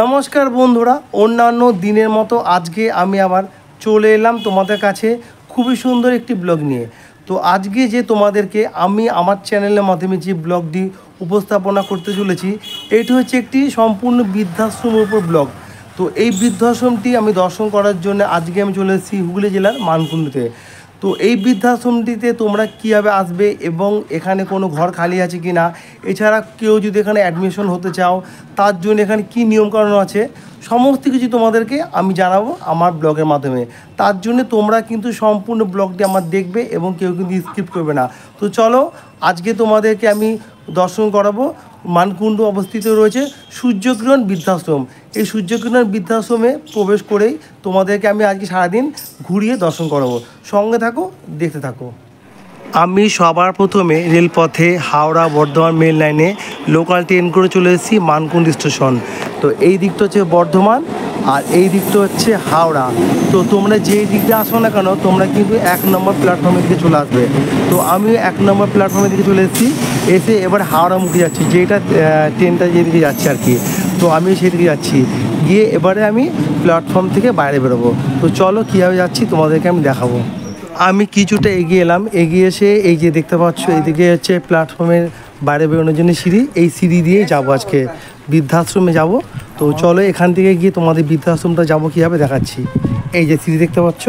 নমস্কার বন্ধুরা, অন্যান্য দিনের মতো আজকে আমি আবার চলে এলাম তোমাদের কাছে খুবই সুন্দর একটি ব্লগ নিয়ে। তো আজকে যে তোমাদেরকে আমি আমার চ্যানেলের মাধ্যমে যে ব্লগটি উপস্থাপনা করতে চলেছি, এটি হচ্ছে একটি সম্পূর্ণ বৃদ্ধাশ্রমের উপর ব্লগ। তো এই বৃদ্ধাশ্রমটি আমি দর্শন করার জন্য আজকে আমি চলে এসেছি হুগলি জেলার মানকুণ্ডুতে। তো এই বৃদ্ধাশ্রমটিতে তোমরা কীভাবে আসবে এবং এখানে কোনো ঘর খালি আছে কি না, এছাড়া কেউ যদি এখানে অ্যাডমিশন হতে চাও তার জন্য এখানে কী নিয়মকানুন আছে, সমস্ত কিছু তোমাদেরকে আমি জানাবো আমার ব্লগের মাধ্যমে। তার জন্য তোমরা কিন্তু সম্পূর্ণ ব্লগটি আমার দেখবে এবং কেউ কিন্তু স্কিপ করবে না। তো চলো, আজকে তোমাদেরকে আমি দর্শন করাবো। মানকুণ্ডু অবস্থিত রয়েছে সূর্যকিরণ বৃদ্ধাশ্রম। এই সূর্যকিরণ বৃদ্ধাশ্রমে প্রবেশ করেই তোমাদেরকে আমি আজকে সারাদিন ঘুরিয়ে দর্শন করাবো। সঙ্গে থাকো, দেখতে থাকো। আমি সবার প্রথমে রেলপথে হাওড়া বর্ধমান মেল লাইনে লোকাল ট্রেন করে চলে এসেছি মানকুণ্ডু স্টেশন। তো এই দিকটা হচ্ছে বর্ধমান আর এই দিকটা হচ্ছে হাওড়া। তো তোমরা যেই দিকটা আসো না কেন, তোমরা কিন্তু 1 নম্বর প্ল্যাটফর্মের দিকে চলে আসবে। তো আমি 1 নম্বর প্ল্যাটফর্মের দিকে চলে এসেছি, এসে এবার হাওড়া মুখে যাচ্ছি, যেটা ট্রেনটা যেদিকে যাচ্ছে আর কি। তো আমি সেদিকে যাচ্ছি, গিয়ে এবারে আমি প্ল্যাটফর্ম থেকে বাইরে বেরোবো। তো চলো কীভাবে যাচ্ছি তোমাদেরকে আমি দেখাবো। আমি কিছুটা এগিয়ে এলাম, এগিয়ে এসে এই যে দেখতে পাচ্ছ এইদিকে হচ্ছে প্ল্যাটফর্মের বাইরে বেরোনোর জন্য সিঁড়ি। এই সিঁড়ি দিয়েই যাবো আজকে বৃদ্ধাশ্রমে যাব। তো চলো এখান থেকে গিয়ে তোমাদের বৃদ্ধাশ্রমটা যাবো কীভাবে দেখাচ্ছি। এই যে সিঁড়ি দেখতে পাচ্ছ,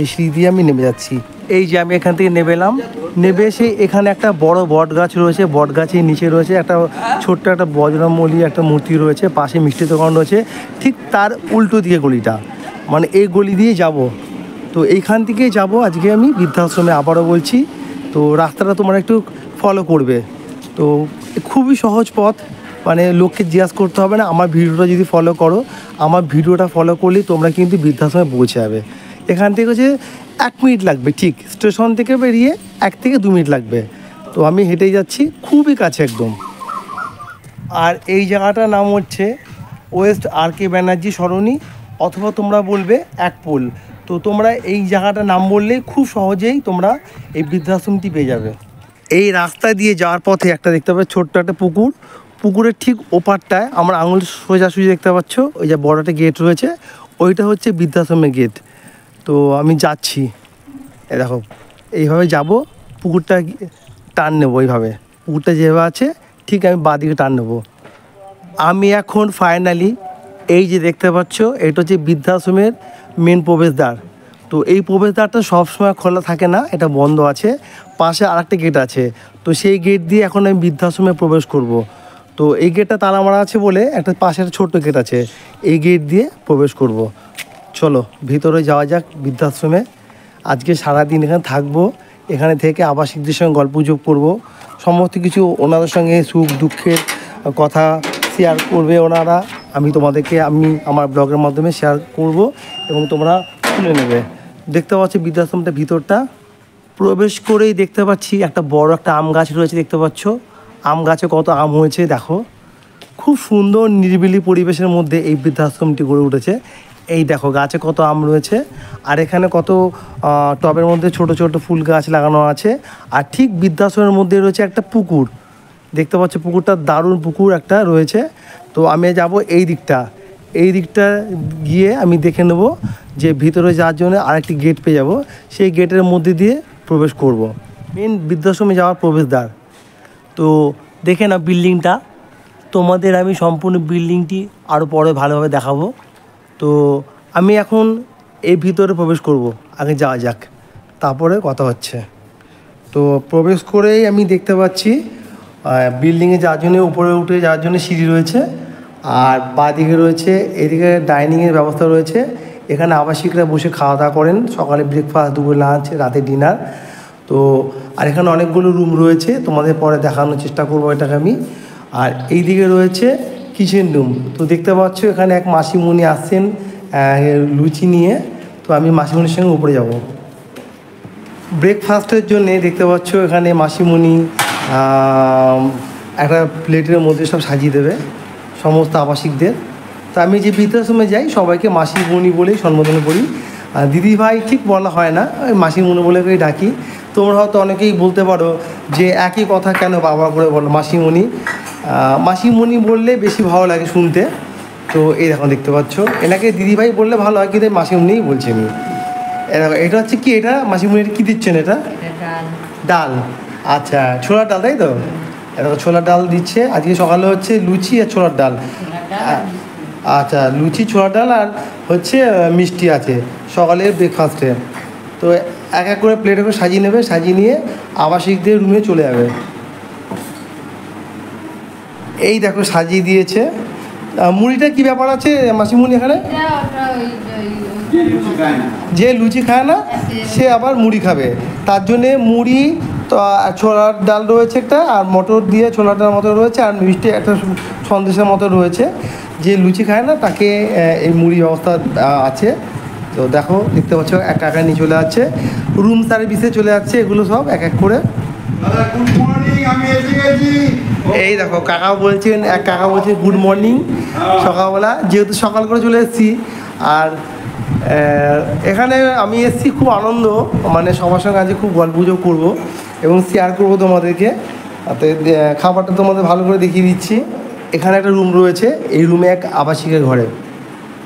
এই সিঁড়ি দিয়ে আমি নেমে যাচ্ছি। এই যে আমি এখান থেকে নেমে এলাম, নেমে এসে এখানে একটা বড় বট গাছ রয়েছে, বট গাছের নিচে রয়েছে একটা ছোট্ট একটা বজরংবলী একটা মূর্তি রয়েছে, পাশে মিষ্টি দোকান রয়েছে, ঠিক তার উল্টো দিকে গলিটা, মানে এই গলি দিয়ে যাব। তো এইখান থেকে যাব আজকে আমি বৃদ্ধাশ্রমে, আবারও বলছি। তো রাস্তাটা তোমরা একটু ফলো করবে। তো খুবই সহজ পথ, মানে লোককে জিজ্ঞাসা করতে হবে না। আমার ভিডিওটা যদি ফলো করো, আমার ভিডিওটা ফলো করলেই তোমরা কিন্তু বৃদ্ধাশ্রমে পৌঁছে যাবে। এখান থেকে হচ্ছে 1 মিনিট লাগবে, ঠিক স্টেশন থেকে বেরিয়ে 1 থেকে 2 মিনিট লাগবে। তো আমি হেঁটেই যাচ্ছি, খুবই কাছে একদম। আর এই জায়গাটার নাম হচ্ছে ওয়েস্ট RK ব্যানার্জি সরণি, অথবা তোমরা বলবে এক পোল। তো তোমরা এই জায়গাটার নাম বললেই খুব সহজেই তোমরা এই বৃদ্ধাশ্রমটি পেয়ে যাবে। এই রাস্তা দিয়ে যাওয়ার পথে একটা দেখতে পাবে ছোট্ট একটা পুকুর, পুকুরের ঠিক ওপারটায় আমার আঙুল সোজাসুজি দেখতে পাচ্ছ, ওই যে বড় একটা গেট রয়েছে, ওইটা হচ্ছে বৃদ্ধাশ্রমের গেট। তো আমি যাচ্ছি, এ দেখো এইভাবে যাব, পুকুরটা টান নেবো, এইভাবে পুকুরটা যেভাবে আছে ঠিক আমি বাঁদিকে টান নেবো। আমি এখন ফাইনালি এই যে দেখতে পাচ্ছ, এটা হচ্ছে বৃদ্ধাশ্রমের মেন প্রবেশদ্বার। তো এই প্রবেশদ্বারটা সবসময় খোলা থাকে না, এটা বন্ধ আছে। পাশে আরেকটা গেট আছে, তো সেই গেট দিয়ে এখন আমি বৃদ্ধাশ্রমে প্রবেশ করব। তো এই গেটটা তালা মারা আছে বলে একটা পাশে একটা ছোট্ট গেট আছে, এই গেট দিয়ে প্রবেশ করব। চলো ভিতরে যাওয়া যাক বৃদ্ধাশ্রমে। আজকে সারাদিন এখানে থাকবো, এখানে থেকে আবাসিকদের সঙ্গে গল্পগুজব করব, সমস্ত কিছু ওনাদের সঙ্গে সুখ দুঃখের কথা শেয়ার করবে ওনারা। আমি তোমাদেরকে আমার ব্লগের মাধ্যমে শেয়ার করব এবং তোমরা শুনে নেবে। দেখতে পাচ্ছি বৃদ্ধাশ্রমটা ভিতরটা, প্রবেশ করেই দেখতে পাচ্ছি একটা বড় একটা আম গাছ রয়েছে, দেখতে পাচ্ছ আম গাছে কত আম হয়েছে দেখো। খুব সুন্দর নিরিবিলি পরিবেশের মধ্যে এই বৃদ্ধাশ্রমটি গড়ে উঠেছে। এই দেখো গাছে কত আম রয়েছে, আর এখানে কত টবের মধ্যে ছোট ছোট ফুল গাছ লাগানো আছে। আর ঠিক বৃদ্ধাশ্রমের মধ্যে রয়েছে একটা পুকুর, দেখতে পাচ্ছ পুকুরটা দারুণ পুকুর একটা রয়েছে। তো আমি যাব এই দিকটা গিয়ে আমি দেখে নেব যে ভিতরে যাওয়ার জন্য আরেকটি গেট পেয়ে যাব, সেই গেটের মধ্যে দিয়ে প্রবেশ করব। মেন বৃদ্ধাশ্রমে যাওয়ার প্রবেশদ্বার। তো দেখে না বিল্ডিংটা, তোমাদের আমি সম্পূর্ণ বিল্ডিংটি আরও পরে ভালোভাবে দেখাবো। তো আমি এখন এই ভিতরে প্রবেশ করব, আগে যাওয়া যাক, তারপরে কথা হচ্ছে। তো প্রবেশ করেই আমি দেখতে পাচ্ছি বিল্ডিংয়ে যাওয়ার জন্য, উপরে উঠে যাওয়ার জন্য সিঁড়ি রয়েছে, আর বাঁদিকে রয়েছে এদিকে ডাইনিংয়ের ব্যবস্থা রয়েছে। এখানে আবাসিকরা বসে খাওয়া দাওয়া করেন, সকালে ব্রেকফাস্ট, দুপুরে লাঞ্চ, রাতে ডিনার। তো আর এখানে অনেকগুলো রুম রয়েছে, তোমাদের পরে দেখানোর চেষ্টা করবো এটাকে আমি। আর এই দিকে রয়েছে কিচেন রুম। তো দেখতে পাচ্ছ এখানে এক মাসিমণি আসছেন লুচি নিয়ে। তো আমি মাসিমণির সঙ্গে উপরে যাব ব্রেকফাস্টের জন্যে। দেখতে পাচ্ছ এখানে মাসিমণি একটা প্লেটের মধ্যে সব সাজিয়ে দেবে সমস্ত আবাসিকদের। তো আমি যে বৃদ্ধাশ্রমে যাই সবাইকে মাসিমণি বলেই সম্বোধন করি, দিদি ভাই ঠিক বলা হয় না, মাসিমণি বলে করে ডাকি। তোমরা হয়তো অনেকেই বলতে পারো যে একই কথা কেন বাবা করে বলো মাসিমণি। মাসিমণি বললে বেশি ভালো লাগে শুনতে। তো এই দেখো দেখতে পাচ্ছ, এনাকে দিদিভাই বললে ভালো হয়, কিন্তু মাসিমুনিই বলছি আমি। এটা হচ্ছে কি, এটা মাসিমুনি কী দিচ্ছেন? এটা ডাল। আচ্ছা, ছোলার ডাল, তাই তো? এটা ছোলার ডাল দিচ্ছে। আজকে সকালে হচ্ছে লুচি আর ছোলার ডাল। আচ্ছা, লুচি, ছোলার ডাল আর হচ্ছে মিষ্টি আছে সকালের ব্রেকফাস্টে। তো এক এক করে প্লেটে করে সাজিয়ে নেবে, সাজিয়ে নিয়ে আবাসিকদের রুমে চলে যাবে। এই দেখো সাজিয়ে দিয়েছে। মুড়িটা কি ব্যাপার আছে মাসিমুনি এখানে? যে লুচি খায় না সে আবার মুড়ি খাবে, তার জন্যে মুড়ি তো ছোলার ডাল রয়েছে একটা, আর মটর দিয়ে ছোলার ডাল মতো রয়েছে, আর মিষ্টি একটা সন্দেশের মতো রয়েছে। যে লুচি খায় না তাকে এই মুড়ি ব্যবস্থা আছে। তো দেখো দেখতে পাচ্ছ, এক কাকা নিয়ে চলে যাচ্ছে, রুম সার্ভিসে চলে যাচ্ছে এগুলো সব এক এক করে। এই দেখো কাকা বলছেন, এক কাকা বলছে গুড মর্নিং সকালবেলা, যেহেতু সকাল করে চলে এসেছি। আর এখানে আমি এসেছি খুব আনন্দ, মানে সবার সঙ্গে আজকে খুব গল্প গুজব করবো এবং শেয়ার করবো তোমাদেরকে। খাবারটা তোমাদের ভালো করে দেখিয়ে দিচ্ছি। এখানে একটা রুম রয়েছে, এই রুমে এক আবাসিকের ঘরে।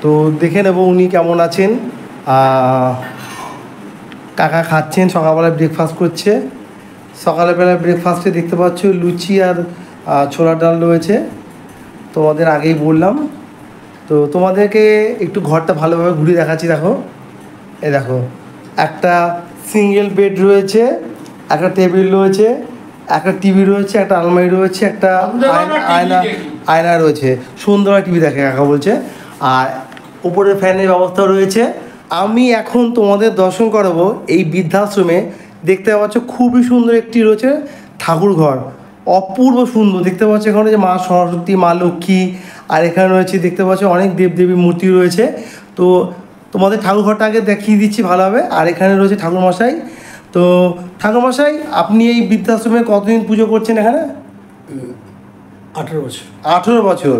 তো দেখে নেবো উনি কেমন আছেন। কাকা খাচ্ছেন, সকালবেলা ব্রেকফাস্ট করছে। সকালবেলা ব্রেকফাস্টে দেখতে পাচ্ছ লুচি আর ছোলার ডাল রয়েছে, তোমাদের আগেই বললাম। তো তোমাদেরকে একটু ঘরটা ভালোভাবে ঘুরে দেখাচ্ছি। দেখো এই দেখো, একটা সিঙ্গেল বেড রয়েছে, একটা টেবিল রয়েছে, একটা টিভি রয়েছে, একটা আলমারি রয়েছে, একটা আয়না রয়েছে। সুন্দর টিভি দেখে কাকা বলছে। আর উপরে ফ্যানের ব্যবস্থা রয়েছে। আমি এখন তোমাদের দর্শন করাবো এই বৃদ্ধাশ্রমে। দেখতে পাচ্ছ খুবই সুন্দর একটি রয়েছে ঠাকুর ঘর, অপূর্ব সুন্দর। দেখতে পাচ্ছ এখানে যে মা সরস্বতী, মা লক্ষ্মী, আর এখানে রয়েছে দেখতে পাচ্ছ অনেক দেবদেবীর মূর্তি রয়েছে। তো তোমাদের ঠাকুর ঘরটা আগে দেখিয়ে দিচ্ছি ভালোভাবে। আর এখানে রয়েছে ঠাকুরমশাই। তো ঠাকুরমশাই, আপনি এই বৃদ্ধাশ্রমে কতদিন পুজো করছেন এখানে? 18 বছর। 18 বছর।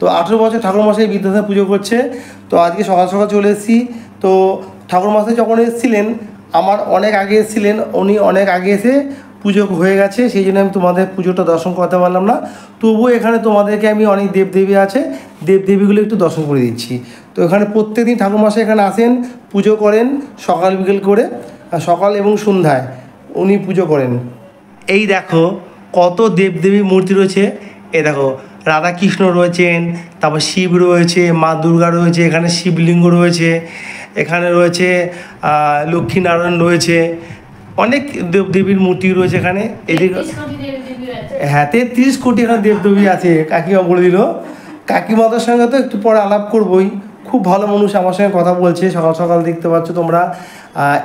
তো 18 বছর ঠাকুরমশাই বৃদ্ধাশ্রমে পুজো করছে। তো আজকে সকাল সকাল চলে এসেছি। তো ঠাকুরমশাই যখন এসেছিলেন, আমার অনেক আগে এসেছিলেন, উনি অনেক আগে এসে পুজো হয়ে গেছে, সেই জন্য আমি তোমাদের পুজোটা দর্শন করতে পারলাম না। তবুও এখানে তোমাদেরকে আমি অনেক দেবদেবী আছে, দেবদেবীগুলো একটু দর্শন করে দিচ্ছি। তো এখানে প্রত্যেকদিন ঠাকুরমশাই এখানে আসেন, পুজো করেন সকাল বিকেল করে, সকাল এবং সন্ধ্যায় উনি পুজো করেন। এই দেখো কত দেবদেবী মূর্তি রয়েছে। এই দেখো রাধাকৃষ্ণ রয়েছেন, তারপর শিব রয়েছে, মা দুর্গা রয়েছে, এখানে শিবলিঙ্গ রয়েছে, এখানে রয়েছে লক্ষ্মীনারায়ণ রয়েছে, অনেক দেবদেবীর মূর্তি রয়েছে এখানে। এদিকে হ্যাঁ 33 কোটি এখানে দেবদেবী আছে, কাকিমা বলে দিল। কাকিমাদের সঙ্গে তো একটু পরে আলাপ করবোই, খুব ভালো মানুষ, আমার সঙ্গে কথা বলছে সকাল সকাল। দেখতে পাচ্ছ তোমরা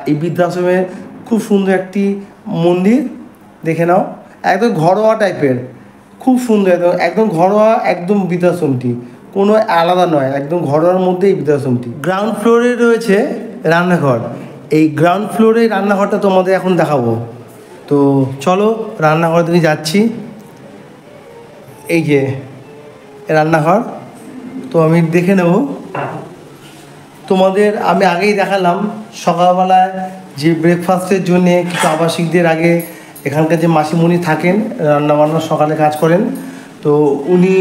এই বৃদ্ধাশ্রমের খুব সুন্দর একটি মন্দির, দেখে নাও, একদম ঘরোয়া টাইপের, খুব সুন্দর, একদম ঘরোয়া, একদম বৃদ্ধাশ্রমটি কোনো আলাদা নয়, একদম ঘরোয়ার মধ্যে এই বৃদ্ধাশ্রমটি। গ্রাউন্ড ফ্লোরে রয়েছে রান্নাঘর। এই গ্রাউন্ড ফ্লোরে রান্নাঘরটা তোমাদের এখন দেখাবো। তো চলো রান্নাঘর থেকে যাচ্ছি। এই যে রান্নাঘর, তো আমি দেখে নেব। তোমাদের আমি আগেই দেখালাম সকালবেলায় যে ব্রেকফাস্টের জন্যে কিছু আবাসিকদের আগে এখানকার যে মাসিমণি থাকেন, রান্নাবান্না সকালে কাজ করেন, তো উনি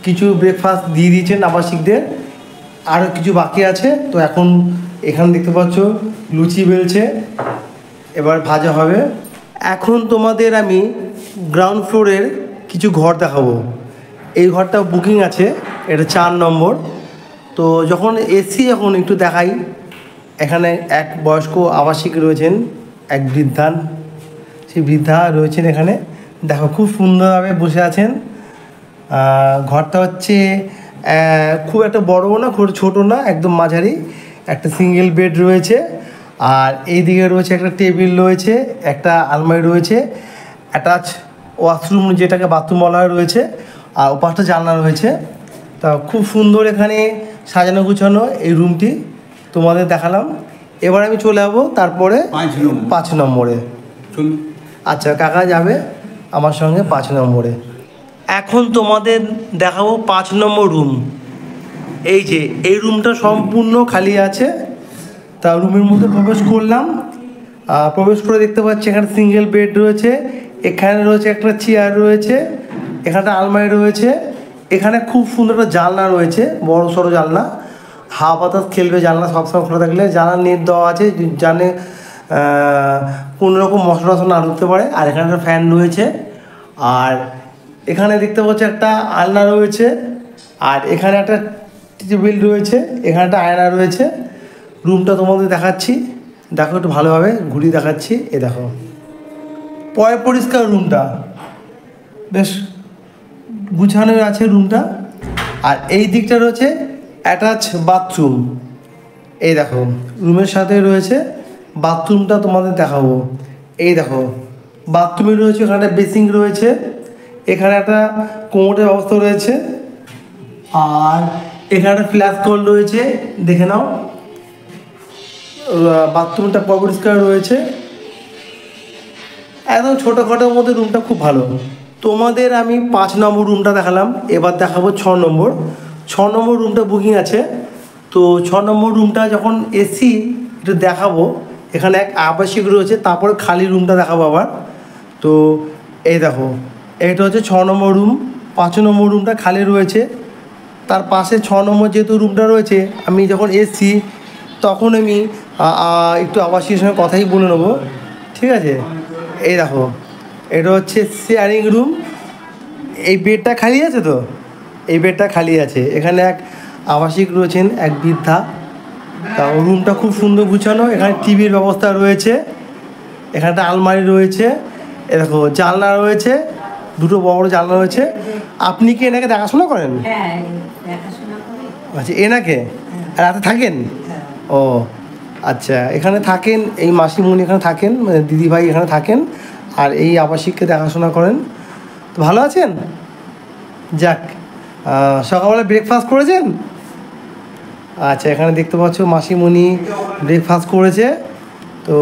কিছু ব্রেকফাস্ট দিয়ে দিয়েছেন আবাসিকদের। আরও কিছু বাকি আছে। তো এখন এখানে দেখতে পাচ্ছ লুচি বেলছে, এবার ভাজা হবে। এখন তোমাদের আমি গ্রাউন্ড ফ্লোরের কিছু ঘর দেখাবো। এই ঘরটা বুকিং আছে, এটা 4 নম্বর। তো যখন এসি এখন একটু দেখাই, এখানে এক বয়স্ক আবাসিক রয়েছেন, এক বৃদ্ধা, সেই বৃদ্ধা রয়েছেন এখানে। দেখো খুব সুন্দরভাবে বসে আছেন। ঘরটা হচ্ছে খুব একটা বড়ও না, খুব ছোটো না, একদম মাঝারি। একটা সিঙ্গেল বেড রয়েছে, আর এইদিকে রয়েছে একটা টেবিল রয়েছে, একটা আলমারি রয়েছে, অ্যাটাচ ওয়াশরুম যেটাকে বাথরুম বলা হয় রয়েছে, আর ওপাশটা জানলা রয়েছে। তা খুব সুন্দর এখানে সাজানো গুছানো এই রুমটি তোমাদের দেখালাম। এবার আমি চলে যাবো তারপরে 5 নম্বরে। আচ্ছা কাকা যাবে আমার সঙ্গে 5 নম্বরে। এখন তোমাদের দেখাবো 5 নম্বর রুম। এই যে এই রুমটা সম্পূর্ণ খালি আছে। তা রুমের মধ্যে প্রবেশ করলাম, প্রবেশ করে দেখতে পাচ্ছি এখানে সিঙ্গেল বেড রয়েছে, এখানে রয়েছে একটা চেয়ার রয়েছে, এখানে আলমারি রয়েছে, এখানে খুব সুন্দর একটা জানলা রয়েছে, বড় সড়ো জানলা, হাওয়া বাতাস খেলবে, জানলা সবসময় খোলা থাকলে। জানলা নেট দেওয়া আছে, জানে কোনো রকম মশলা টশলা না ঢুকতে পারে। আর এখানে একটা ফ্যান রয়েছে। আর এখানে দেখতে পাচ্ছি একটা আলনা রয়েছে। আর এখানে একটা টেবিল রয়েছে, এখানে একটা আয়না রয়েছে। রুমটা তোমাদের দেখাচ্ছি, দেখো একটু ভালোভাবে ঘুরিয়ে দেখাচ্ছি। এ দেখো পরিষ্কার রুমটা, বেশ গুছানো আছে রুমটা। আর এই দিকটা রয়েছে অ্যাটাচ বাথরুম। এই দেখো রুমের সাথে রয়েছে বাথরুমটা, তোমাদের দেখাবো। এই দেখো বাথরুমে রয়েছে, এখানে বেসিং রয়েছে, এখানে একটা কোমোটের ব্যবস্থা রয়েছে। আর এখানে একটা ফ্ল্যাশ কল রয়েছে, দেখে নাও। বাথরুমটা পরিষ্কার রয়েছে, একদম ছোটোখাটোর মধ্যে রুমটা খুব ভালো। তোমাদের আমি 5 নম্বর রুমটা দেখালাম, এবার দেখাবো 6 নম্বর। 6 নম্বর রুমটা বুকিং আছে। তো 6 নম্বর রুমটা যখন এসি একটু দেখাবো। এখানে এক আবাসিক রয়েছে, তারপরে খালি রুমটা দেখাবো আবার। তো এই দেখো এটা হচ্ছে 6 নম্বর রুম, 5 নম্বর রুমটা খালি রয়েছে। তার পাশে 6 নম্বর যেহেতু রুমটা রয়েছে, আমি যখন এসছি তখন আমি একটু আবাসিকের সঙ্গে কথাই বলে নেবো, ঠিক আছে। এই দেখো এটা হচ্ছে শেয়ারিং রুম। এই বেডটা খালি আছে, তো এই বেডটা খালি আছে। এখানে এক আবাসিক রয়েছেন, এক বৃদ্ধা। তা রুমটা খুব সুন্দর গুছানো। এখানে টিভির ব্যবস্থা রয়েছে, এখানে একটা আলমারি রয়েছে। এ দেখো জানলা রয়েছে, দুটো বড় জানলা রয়েছে। আপনি কি এনাকে দেখাশোনা করেন? আচ্ছা, এনাকে রাতে থাকেন? ও আচ্ছা, এখানে থাকেন, এই মাসিমণি এখানে থাকেন, মানে দিদিভাই এখানে থাকেন। আর এই আবাসিককে দেখাশোনা করেন। তো ভালো আছেন? যাক, সকালবেলা ব্রেকফাস্ট করেছেন? আচ্ছা, এখানে দেখতে পাচ্ছ মাসিমণি ব্রেকফাস্ট করেছে। তো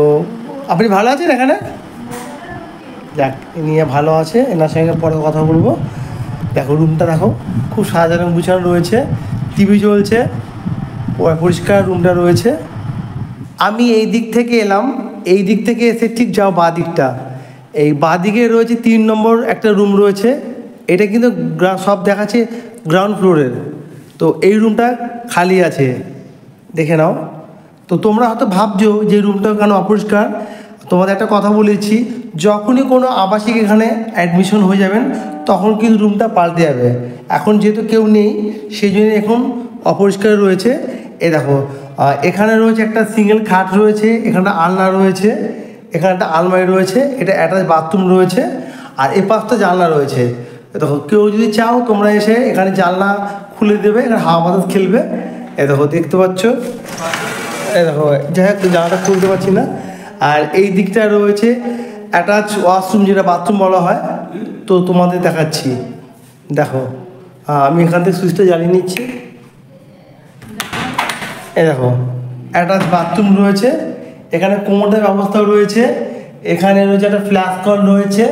আপনি ভালো আছেন এখানে? যাক, নিয়ে ভালো আছে, এনার সঙ্গে পরে কথা বলবো। দেখো রুমটা দেখো, খুব সাজানো গুছানো রয়েছে, টিভি চলছে, পরিষ্কার রুমটা রয়েছে। আমি এই দিক থেকে এলাম, এই দিক থেকে এসে ঠিক যাও বাঁ দিকটা। এই বাঁ দিকে রয়েছে 3 নম্বর একটা রুম রয়েছে। এটা কিন্তু সব দেখাচ্ছে গ্রাউন্ড ফ্লোরের। তো এই রুমটা খালি আছে, দেখে নাও। তো তোমরা হয়তো ভাবছো যে রুমটা কেন অপরিষ্কার। তোমাদের একটা কথা বলেছি, যখনই কোনো আবাসিক এখানে অ্যাডমিশন হয়ে যাবেন তখন কিন্তু রুমটা পাল্টে যাবে। এখন যেহেতু কেউ নেই, সেই জন্য এখন অপরিষ্কার রয়েছে। এ দেখো এখানে রয়েছে একটা সিঙ্গেল খাট রয়েছে, এখানটা আলনা রয়েছে, এখানে একটা আলমারি রয়েছে, এটা অ্যাটাচ বাথরুম রয়েছে। আর এ পাশটা জানলা রয়েছে। দেখো কেউ যদি চাও তোমরা এসে এখানে জানলা খুলে দেবে, এখানে হাওয়া বাতাস খেলবে। এ দেখো দেখতে পাচ্ছ, এই দেখো, যাই হোক জানলাটা খুলতে পারছি না। আর এই দিকটা রয়েছে অ্যাটাচ ওয়াশরুম, যেটা বাথরুম বলা হয়। তো তোমাদের দেখাচ্ছি, দেখো আমি এখান থেকে সুইচটা জ্বালিয়ে নিচ্ছি। এই দেখো অ্যাটাচ বাথরুম রয়েছে, এখানে কোমোটের ব্যবস্থাও রয়েছে, এখানে রয়েছে একটা ফ্ল্যাশ কল রয়েছে,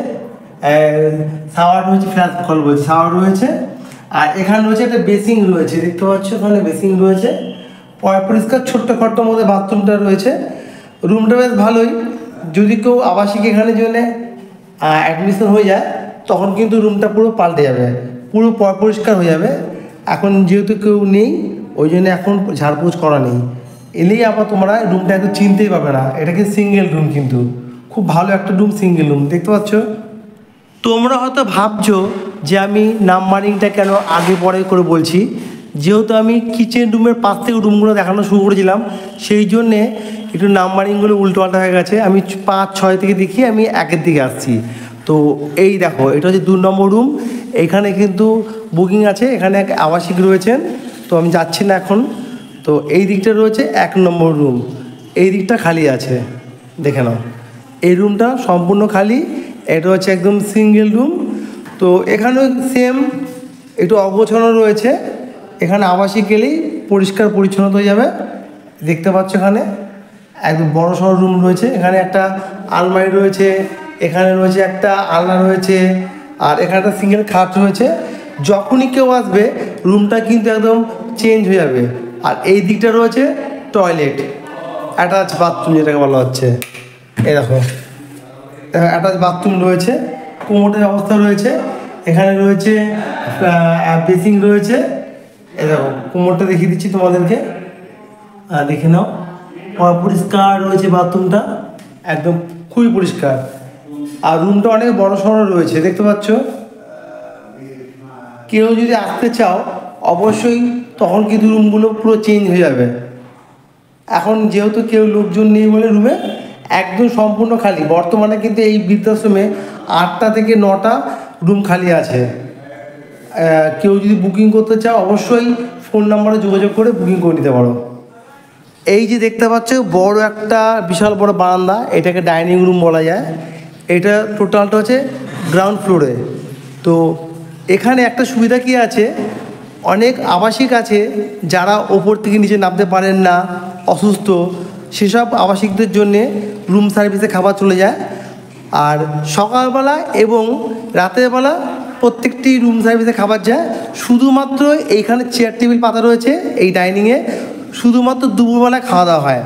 শাওয়ার রয়েছে, ফ্ল্যাশ কল বলছে, শাওয়ার রয়েছে। আর এখানে রয়েছে একটা বেসিং রয়েছে, দেখতে পাচ্ছ এখানে বেসিং রয়েছে, পরিষ্কার ছোট্ট খট্টোর মধ্যে বাথরুমটা রয়েছে। রুমটা বেশ ভালোই। যদি কেউ আবাসিক এখানে জন্য অ্যাডমিশন হয়ে যায় তখন কিন্তু রুমটা পুরো পাল্টে যাবে, পুরো পরিষ্কার হয়ে যাবে। এখন যেহেতু কেউ নেই ওই জন্য এখন ঝাড়পোছ করা নেই। এলেই আবার তোমরা রুমটা একটু চিনতেই পাবে না, এটা কিন্তু সিঙ্গেল রুম, কিন্তু খুব ভালো একটা রুম, সিঙ্গেল রুম, দেখতে পাচ্ছ। তোমরা হয়তো ভাবছো যে আমি নাম্বারিংটা কেন আগে পরে করে বলছি। যেহেতু আমি কিচেন রুমের পাশ থেকে রুমগুলো দেখানো শুরু করেছিলাম, সেই জন্যে একটু নাম্বারিংগুলো উল্টোপাল্টা হয়ে গেছে। আমি 5, 6 থেকে দেখিয়ে আমি 1-এর দিকে আসছি। তো এই দেখো এটা হচ্ছে 2 নম্বর রুম। এইখানে কিন্তু বুকিং আছে, এখানে এক আবাসিক রয়েছেন। তো আমি যাচ্ছি না এখন। তো এই দিকটা রয়েছে 1 নম্বর রুম, এই দিকটা খালি আছে, দেখে নাও। এই রুমটা সম্পূর্ণ খালি, এটা হচ্ছে একদম সিঙ্গেল রুম। তো এখানেও সেম একটু অগোছানো রয়েছে। এখানে আবাসিক গেলেই পরিষ্কার পরিচ্ছন্নতা হয়ে যাবে, দেখতে পাচ্ছ। এখানে একদম বড় সড়ো রুম রয়েছে, এখানে একটা আলমারি রয়েছে, এখানে রয়েছে একটা আলনা রয়েছে, আর এখানে একটা সিঙ্গেল খাট রয়েছে। যখনই কেউ আসবে রুমটা কিন্তু একদম চেঞ্জ হয়ে যাবে। আর এই দিকটা রয়েছে টয়লেট, অ্যাটাচ বাথরুম যেটাকে বলা হচ্ছে। এই দেখো অ্যাটাচ বাথরুম রয়েছে, কোমোটের ব্যবস্থা রয়েছে, এখানে রয়েছে বেসিং রয়েছে। এই দেখো কোমরটা দেখিয়ে দিচ্ছি তোমাদেরকে, দেখে নাও। পরিষ্কার রয়েছে বাথরুমটা, একদম খুবই পরিষ্কার। আর রুমটা অনেক বড় সড়ো রয়েছে, দেখতে পাচ্ছ। কেউ যদি আসতে চাও অবশ্যই তখন কিন্তু রুমগুলো পুরো চেঞ্জ হয়ে যাবে। এখন যেহেতু কেউ লোকজন নেই বলে রুমে একদম সম্পূর্ণ খালি। বর্তমানে কিন্তু এই বৃদ্ধাশ্রমে 8টা থেকে 9টা রুম খালি আছে। কেউ যদি বুকিং করতে চাও অবশ্যই ফোন নাম্বারে যোগাযোগ করে বুকিং করে নিতে পারো। এই যে দেখতে পাচ্ছ বড় একটা বিশাল বড় বারান্দা, এটাকে ডাইনিং রুম বলা যায়। এটা টোটালটা হচ্ছে গ্রাউন্ড ফ্লোরে। তো এখানে একটা সুবিধা কি আছে, অনেক আবাসিক আছে যারা ওপর থেকে নিচে নামতে পারেন না, অসুস্থ, সেসব আবাসিকদের জন্যে রুম সার্ভিসে খাবার চলে যায়। আর সকালবেলা এবং রাতের বেলা প্রত্যেকটি রুম সার্ভিসে খাবার যায়। শুধুমাত্র এইখানে চেয়ার টেবিল পাতা রয়েছে এই ডাইনিংয়ে, শুধুমাত্র দুপুরবেলায় খাওয়া দাওয়া হয়।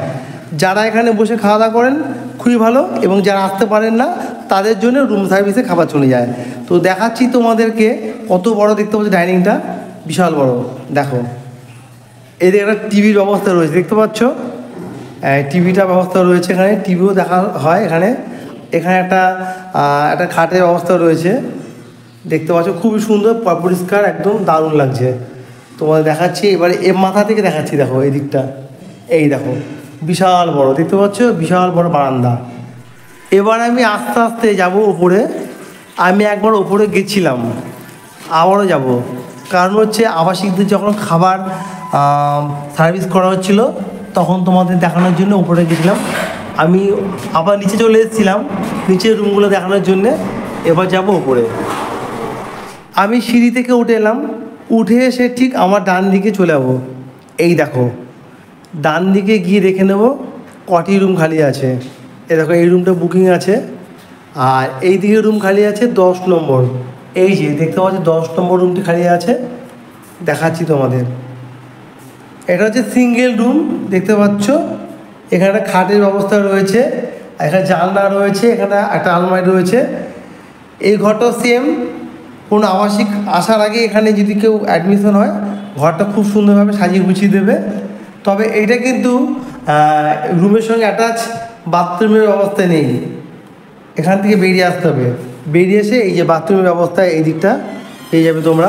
যারা এখানে বসে খাওয়া দাওয়া করেন খুবই ভালো, এবং যারা আসতে পারেন না তাদের জন্য রুম সার্ভিসে খাবার চলে যায়। তো দেখাচ্ছি তোমাদেরকে কত বড় দেখতে পাচ্ছ ডাইনিংটা, বিশাল বড়। দেখো এদিকে একটা টিভির ব্যবস্থা রয়েছে, দেখতে পাচ্ছ টিভিটা ব্যবস্থা রয়েছে এখানে, টিভিও দেখা হয় এখানে। এখানে একটা খাটের ব্যবস্থা রয়েছে, দেখতে পাচ্ছ খুবই সুন্দর পরিষ্কার, একদম দারুণ লাগছে। তোমাদের দেখাচ্ছি এবারে এ মাথা থেকে দেখাচ্ছি। দেখো এই দিকটা, এই দেখো বিশাল বড়, দেখতে পাচ্ছ বিশাল বড় বারান্দা। এবার আমি আস্তে আস্তে যাব ওপরে। আমি একবার ওপরে গেছিলাম, আবারও যাব, কারণ হচ্ছে আবাসিকদের যখন খাবার সার্ভিস করা হচ্ছিল তখন তোমাদের দেখানোর জন্য উপরে গেছিলাম। আমি আবার নিচে চলে এসেছিলাম নিচের রুমগুলো দেখানোর জন্যে। এবার যাব ওপরে। আমি সিঁড়ি থেকে উঠে এলাম, উঠে এসে ঠিক আমার ডান দিকে চলে যাবো। এই দেখো ডান দিকে গিয়ে দেখে নেব কটি রুম খালি আছে। এই দেখো এই রুমটা বুকিং আছে, আর এই দিকে রুম খালি আছে 10 নম্বর। এই যে দেখতে পাচ্ছি 10 নম্বর রুমটি খালি আছে, দেখাচ্ছি তোমাদের। এটা হচ্ছে সিঙ্গেল রুম, দেখতে পাচ্ছ। এখানে একটা খাটের ব্যবস্থা রয়েছে, এখানে জানলা রয়েছে, এখানে একটা আলমারি রয়েছে। এই ঘরটাও সেম, কোনো আবাসিক আসার আগে এখানে যদি কেউ অ্যাডমিশন হয় ঘরটা খুব সুন্দরভাবে সাজিয়ে গুছিয়ে দেবে। তবে এইটা কিন্তু রুমের সঙ্গে অ্যাটাচ বাথরুমের ব্যবস্থা নেই, এখান থেকে বেরিয়ে আসতে হবে। বেরিয়ে এসে এই যে বাথরুমের ব্যবস্থা এই দিকটা পেয়ে যাবে তোমরা।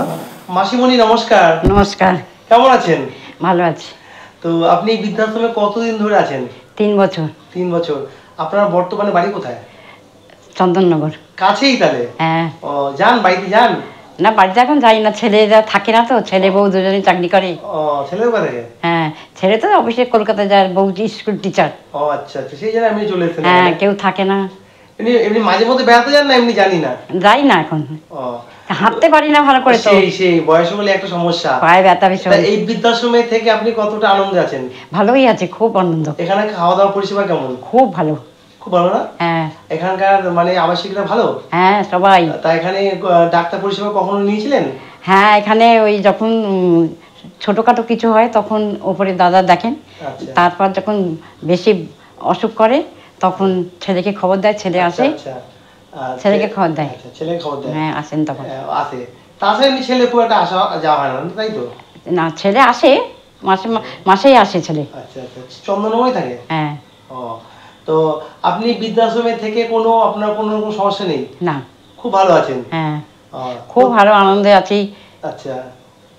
মাসিমণি নমস্কার। নমস্কার। কেমন আছেন? ভালো আছি। তো আপনি এই বৃদ্ধাশ্রমে কতদিন ধরে আছেন? 3 বছর। 3 বছর। আপনার বর্তমানে বাড়ি কোথায়? চন্দননগর। কাছেই তাহলে? হ্যাঁ। ও, যান বাড়িতে যান? না, বাড়িতে এখন যাই না, ছেলেরা থাকে না তো, ছেলে বউ দুজনে চাকরি করে। ও, ছেলেও কোথায়? হ্যাঁ, ছেলে তো অফিসে কলকাতা যায়, বউ স্কুল টিচার। ও আচ্ছা আচ্ছা, সেই জন্য আমি চলে এসেছি। হ্যাঁ, কেউ থাকে না। এমনি এমনি মাঝে মধ্যে বেড়াতে যান না? এমনি জানি না। যাই না এখন, ও, হাঁটতে পারি না ভালো করে তো, সেই বয়স হলে একটা সমস্যা, পায়ে ব্যথা ভীষণ। তা এই বৃদ্ধাশ্রমে থেকে আপনি কতটা আনন্দে আছেন? ভালোই আছে, খুব আনন্দ। এখানে খাওয়া দাওয়া পরিষেবা কেমন? খুব ভালো। খুব ভালো না? হ্যাঁ। এখানকার মানে আবাসিকরা ভালো? হ্যাঁ, সবাই। তা এখানে ডাক্তার পরিষেবা কখনো নিয়েছিলেন? হ্যাঁ, এখানে ওই যখন ছোটোখাটো কিছু হয় তখন ওপরে দাদা দেখেন। আচ্ছা। তারপর যখন বেশি অসুখ করে তখন ছেলেকে খবর দেয়, ছেলে আসে। আচ্ছা, ছেলেকে খবর দেয়। আচ্ছা, ছেলেকে খবর দেয়। হ্যাঁ, আসেন তখন। আসে। তাছাড়া এমনি ছেলে খুব একটা আসা যাওয়া হয় না, তাই তো? না, ছেলে আসে, মাসেই আসে ছেলে। আচ্ছা আচ্ছা, চন্দননগরে থাকে? হ্যাঁ। ও, তো আপনি বৃদ্ধাশ্রমে থেকে আপনার কোনো রকম সমস্যা নেই? না। খুব ভালো আছেন? হ্যাঁ, ও, খুব ভালো আনন্দে আছি। আচ্ছা,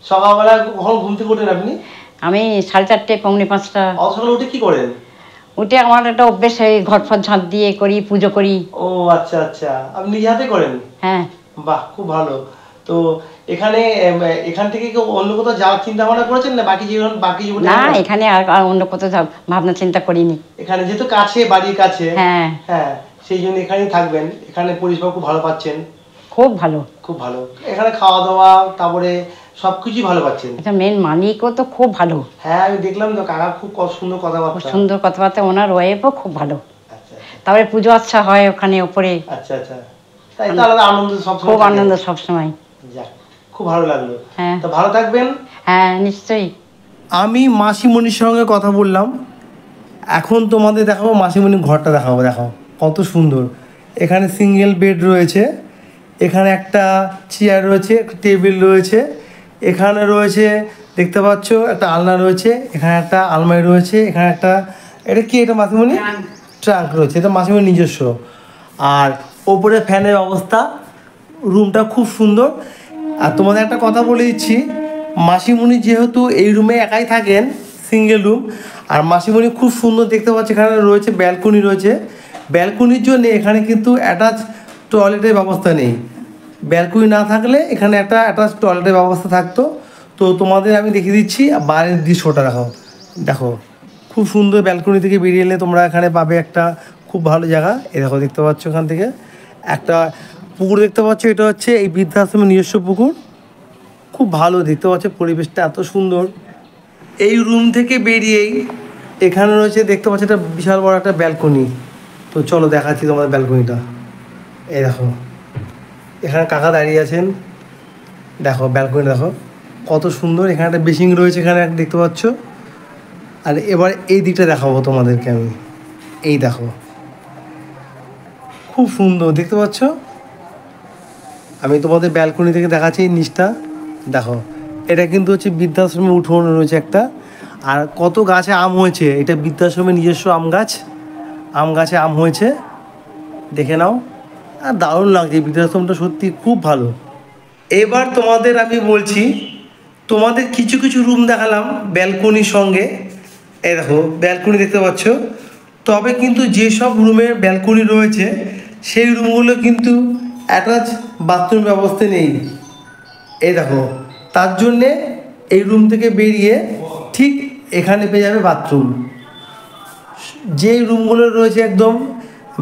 সকালবেলা কখন ঘুম থেকে ওঠেন আপনি? আমি 4:30, 4:45। অত সকালে উঠে কি করেন? উঠে আমার একটা অভ্যেস, এই ঘর ফর ঝাঁট দিয়ে করি, পুজো করি। ও আচ্ছা আচ্ছা, আপনি নিজে হাতে করেন? হ্যাঁ। বাহ, খুব ভালো। তো এখান থেকে কি অন্য কোথাও যাওয়ার চিন্তা ভাবনা করেছেন না বাকি জীবনে? না, এখানে আর অন্য কোথাও ভাবনা চিন্তা করিনি। এখানে যেহেতু কাছে, বাড়ির কাছে। হ্যাঁ। হ্যাঁ, সেই জন্য এখানেই থাকবেন। এখানে পরিষেবা খুব ভালো পাচ্ছেন? খুব ভালো। খুব ভালো। এখানে খাওয়া দাওয়া তারপরে সবকিছুই ভালো পাচ্ছেন? আচ্ছা, মেন মালিকও তো খুব ভালো। হ্যাঁ, আমি দেখলাম তো, কাকা খুব সুন্দর খুব কথাবার্তা। সুন্দর কথাবার্তা, ওনার ওয়াইফও খুব ভালো। আচ্ছা তারপরে পুজো আচ্ছা হয় ওখানে ওপরে। আচ্ছা আচ্ছা, তাই তো আলাদা আনন্দ সবসময়। খুব আনন্দ সবসময়। যাক, খুব ভালো লাগলো। হ্যাঁ। তো ভালো থাকবেন। হ্যাঁ, নিশ্চয়ই। আমি মাসিমণির সঙ্গে কথা বললাম, এখন তোমাদের দেখাবো মাসিমণির ঘরটা দেখাবো। দেখো কত সুন্দর, এখানে সিঙ্গেল বেড রয়েছে, এখানে একটা চেয়ার রয়েছে, একটা টেবিল রয়েছে, এখানে রয়েছে দেখতে পাচ্ছ একটা আলনা রয়েছে, এখানে একটা আলমারি রয়েছে, এখানে একটা এটা কি এটা মাসিমণি ট্রাঙ্ক রয়েছে, এটা মাসিমণির নিজস্ব। আর ওপরে ফ্যানের অবস্থা, রুমটা খুব সুন্দর। আর তোমাদের একটা কথা বলে দিচ্ছি, মাসিমণি যেহেতু এই রুমে একাই থাকেন, সিঙ্গেল রুম, আর মাসিমণি খুব সুন্দর দেখতে পাচ্ছে এখানে রয়েছে ব্যালকনি রয়েছে। ব্যালকনির জন্য এখানে কিন্তু অ্যাটাচ টয়লেটের ব্যবস্থা নেই। ব্যালকনি না থাকলে এখানে একটা অ্যাটাচ টয়লেটের ব্যবস্থা থাকতো। তো তোমাদের আমি দেখিয়ে দিচ্ছি বাইরের দৃশ্যটা। দেখো খুব সুন্দর, ব্যালকনি থেকে বেরিয়ে এলে তোমরা এখানে পাবে একটা খুব ভালো জায়গা। এ দেখো দেখতে পাচ্ছ এখান থেকে একটা পুকুর দেখতে পাচ্ছ, এটা হচ্ছে এই বৃদ্ধাশ্রমের নিজস্ব পুকুর। খুব ভালো দেখতে পাচ্ছ, পরিবেশটা এত সুন্দর। এই রুম থেকে বেরিয়েই এখানে রয়েছে দেখতে পাচ্ছ একটা বিশাল বড় একটা ব্যালকনি। তো চলো দেখাচ্ছি তোমাদের ব্যালকনিটা। এই দেখো এখানে কাকা দাঁড়িয়ে আছেন, দেখো ব্যালকনি দেখো কত সুন্দর। এখানে একটা বেসিং রয়েছে, এখানে একটা দেখতে পাচ্ছ। আর এবার এই দিকটা দেখাবো তোমাদেরকে আমি। এই দেখো খুব সুন্দর দেখতে পাচ্ছ। আমি তোমাদের ব্যালকনি থেকে দেখাচ্ছি এই নিচটা দেখো। এটা কিন্তু হচ্ছে বৃদ্ধাশ্রমে উঠোন রয়েছে একটা। আর কত গাছে আম হয়েছে, এটা বৃদ্ধাশ্রমের নিজস্ব আম গাছ, আম গাছে আম হয়েছে, দেখে নাও। আর দারুণ লাগছে, বৃদ্ধাশ্রমটা সত্যি খুব ভালো। এবার তোমাদের আমি বলছি, তোমাদের কিছু কিছু রুম দেখালাম ব্যালকনির সঙ্গে। এই দেখো ব্যালকনি দেখতে পাচ্ছ, তবে কিন্তু যেসব রুমের ব্যালকনি রয়েছে সেই রুমগুলো কিন্তু অ্যাটাচ বাথরুম ব্যবস্থা নেই। এই দেখো তার জন্যে এই রুম থেকে বেরিয়ে ঠিক এখানে পেয়ে যাবে বাথরুম। যেই রুমগুলো রয়েছে একদম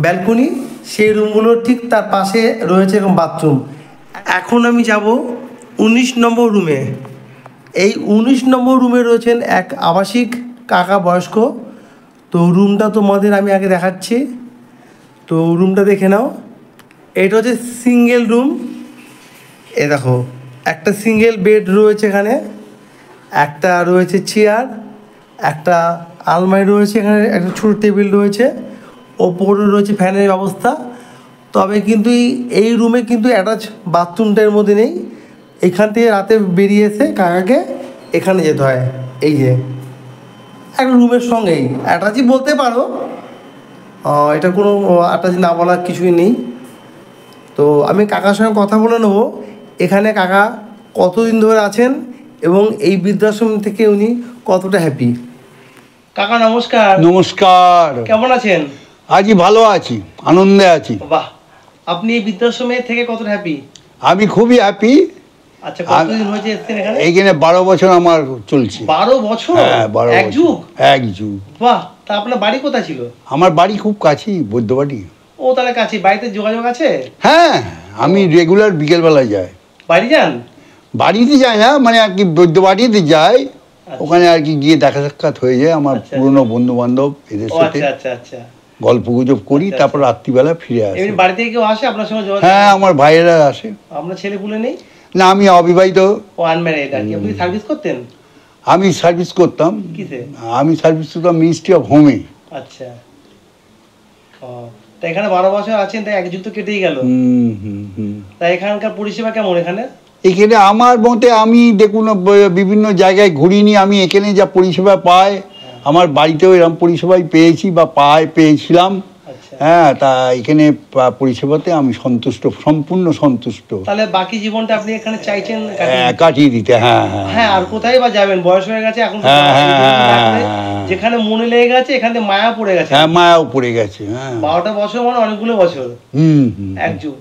ব্যালকনি, সেই রুমগুলোর ঠিক তার পাশে রয়েছে এরকম বাথরুম। এখন আমি যাব 19 নম্বর রুমে। এই 19 নম্বর রুমে রয়েছেন এক আবাসিক কাকা বয়স্ক। তো রুমটা তোমাদের আমি আগে দেখাচ্ছি, তো রুমটা দেখে নাও। এটা হচ্ছে সিঙ্গেল রুম। এ দেখো একটা সিঙ্গেল বেড রয়েছে, এখানে একটা রয়েছে চেয়ার, একটা আলমারি রয়েছে, এখানে একটা ছোটো টেবিল রয়েছে, ওপরে রয়েছে ফ্যানের ব্যবস্থা। তবে কিন্তু এই রুমে কিন্তু অ্যাটাচ বাথরুমটার মধ্যে নেই। এখান থেকে রাতে বেরিয়ে এসে কাকাকে এখানে যেতে হয়। এই যে একটা রুমের সঙ্গেই অ্যাটাচই বলতে পারো, এটা কোনো অ্যাটাচ না বলার কিছুই নেই। তো আমি কাকার সঙ্গে কথা বলে নেবো এখানে কাকা কতদিন ধরে আছেন এবং এই বৃদ্ধাশ্রম থেকে উনি কতটা হ্যাপি। কাকা নমস্কার। নমস্কার। কেমন আছেন? আজই ভালো আছি, আনন্দে আছি। বাহ, আপনি এই বৃদ্ধাশ্রমে থেকে কতটা হ্যাপি? আমি খুবই হ্যাপি। আচ্ছা, কতদিন হয়েছে এসেছেন এখানে? এইখানে 12 বছর আমার চলছে। 12 বছর? হ্যাঁ, 12 এক যুগ? এক যুগ। বাহ, তা আপনার বাড়ি কোথায় ছিল? আমার বাড়ি খুব কাছেই, বৈদ্যবাড়ি। ও তাহলে কাছে, বাড়িতে যোগাযোগ আছে? হ্যাঁ, আমি রেগুলার বিকেলবেলায় যাই। বাড়ি যান? বাড়িতে যাই না, মানে আর কি বৈদ্যবাড়িতে যাই। ওখানে আর কি গিয়ে দেখা সাক্ষাৎ হয়ে যায় আমার পুরনো বন্ধু বান্ধব এদের সাথে। আচ্ছা আচ্ছা, গল্প গুজব করি, তারপর রাত্রিবেলা ফিরে আসি। এমনি বাড়ি থেকে কেউ আসে আপনার সঙ্গে যোগাযোগ? হ্যাঁ, আমার ভাইয়েরা আসে। আপনার ছেলে পুলে নেই? না, আমি অবিবাহিত। ও আনম্যারিড আর কি। আপনি সার্ভিস করতেন? আমি সার্ভিস করতাম। কিসে? আমি সার্ভিস করতাম মিনিস্ট্রি অফ হোমে। আচ্ছা, ও তা এখানে 12 বছর আছেন, তাই এক যুগ তো কেটেই গেল। তা এখানকার পরিষেবা কেমন এখানে? এখানে আমার মতে, আমি দেখুন বিভিন্ন জায়গায় ঘুরিনি, আমি এখানে যা পরিষেবা পাই, আমার বাড়িতেও এরকম পরিষেবাই পেয়েছি বা পেয়েছিলাম। হ্যাঁ, তা এখানে পরিষেবাতে আমি সন্তুষ্ট, সম্পূর্ণ সন্তুষ্ট। তাহলে বাকি জীবনটা আপনি এখানে চাইছেন কাটিয়ে দিতে? হ্যাঁ হ্যাঁ। আর কোথায় বা যাবেন, বয়স হয়ে গেছে এখন, যেখানে মনে লেগে গেছে এখানে মায়া পড়ে গেছে। হ্যাঁ, মায়াও পড়ে গেছে। হ্যাঁ, 12টা বছর মানে অনেকগুলো বছর। এক যুগ,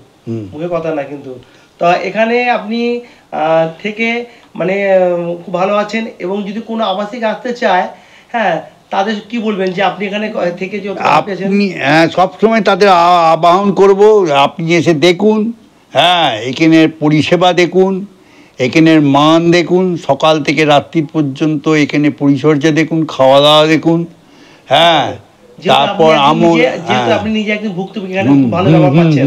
মুখে কথা না কিন্তু। তো এখানে আপনি থেকে মানে খুব ভালো আছেন, এবং যদি কোনো আবাসিক আসতে চায়, হ্যাঁ, তাদের কি বলবেন যে আপনি এখানে থেকে যে আপনি সবসময় তাদের আহ্বান করব, আপনি এসে দেখুন। হ্যাঁ, এখানের পরিষেবা দেখুন, এখানের মান দেখুন, সকাল থেকে রাত্রি পর্যন্ত এখানে পরিচর্যা দেখুন, খাওয়া দাওয়া দেখুন। হ্যাঁ, তারপর আপনি নিজে একদিন ভুক্তভোগী, এখানে খুব ভালো ব্যবহার পাচ্ছেন,